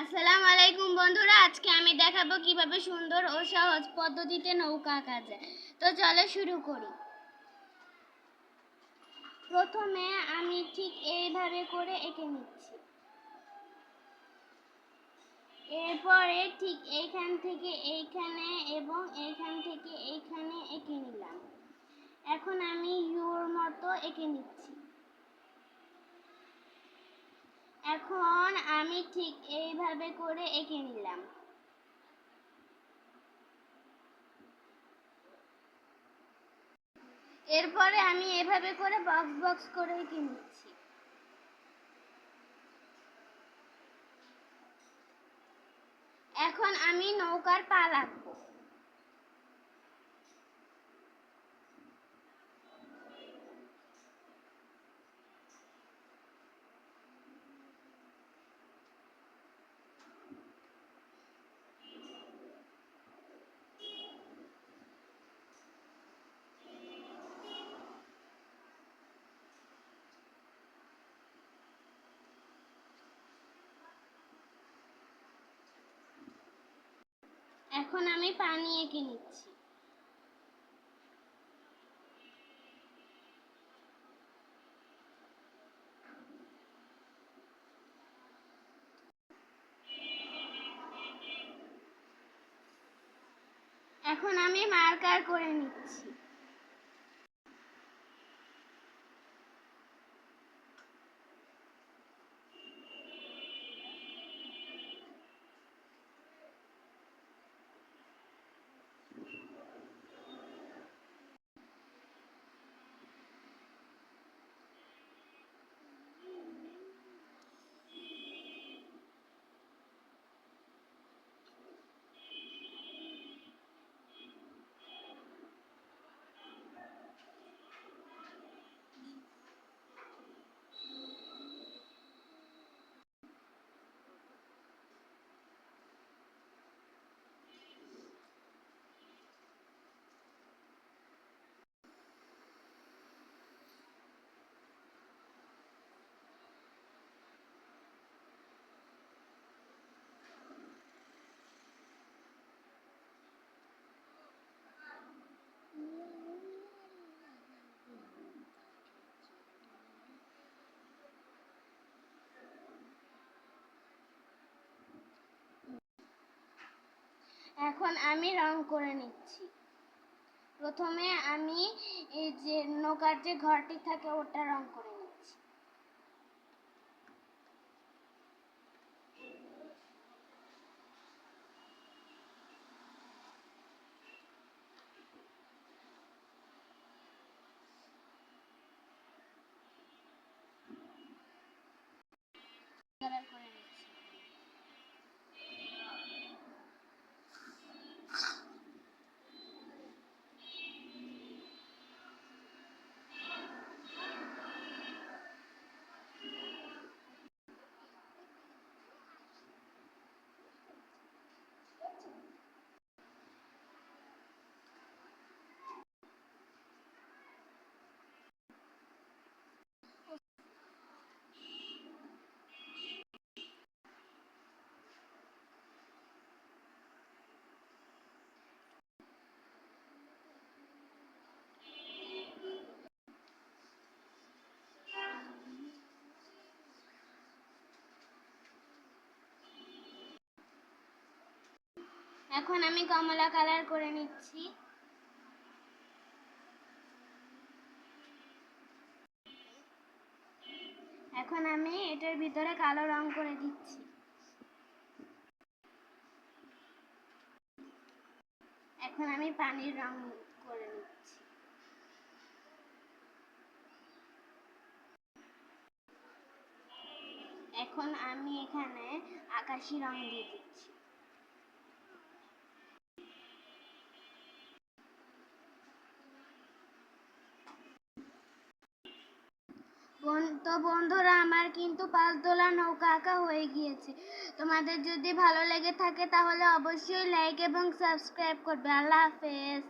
আসসালামু আলাইকুম বন্ধুরা, আজকে আমি দেখাবো কিভাবে সুন্দর ও সহজ পদ্ধতিতে নৌকা আঁকা যায়। তো চলো শুরু করি। প্রথমে আমি ঠিক এইভাবে করে এঁকে নিচ্ছি। এরপরে ঠিক এইখান থেকে এইখানে এবং এইখান থেকে এইখানে এঁকে নিলাম। এখন আমি ইউর মতো এঁকে নিচ্ছি। এখন আমি ঠিক এইভাবে করে এঁকে নিলাম। এরপরে আমি এভাবে করে বক্স বক্স করে এঁকে নিচ্ছি। এখন আমি নৌকার পা লাগাবো। এখন আমি পানি এঁকে নিচ্ছি। এখন আমি মার্কার করে নিচ্ছি। এখন আমি রং করে নিচ্ছি। প্রথমে আমি এই যে নৌকার যে ঘরটি থাকে ওটা রং করে নিচ্ছি। কালার করে নিচ্ছি। এখন আমি কমলা কালার করে নিচ্ছি। এখন আমি এটার ভিতরে কালো রং করে দিচ্ছি। এখন আমি পানির রং করে নিচ্ছি। এখন আমি এখানে আকাশি রং দিয়ে দিচ্ছি। তো বন্ধুরা, আমার কিন্তু 5 দোলা নৌকা আঁকা হয়ে গিয়েছে। তোমাদের যদি ভালো লেগে থাকে তাহলে অবশ্যই লাইক এবং সাবস্ক্রাইব করবে। আল্লাহ হাফেজ।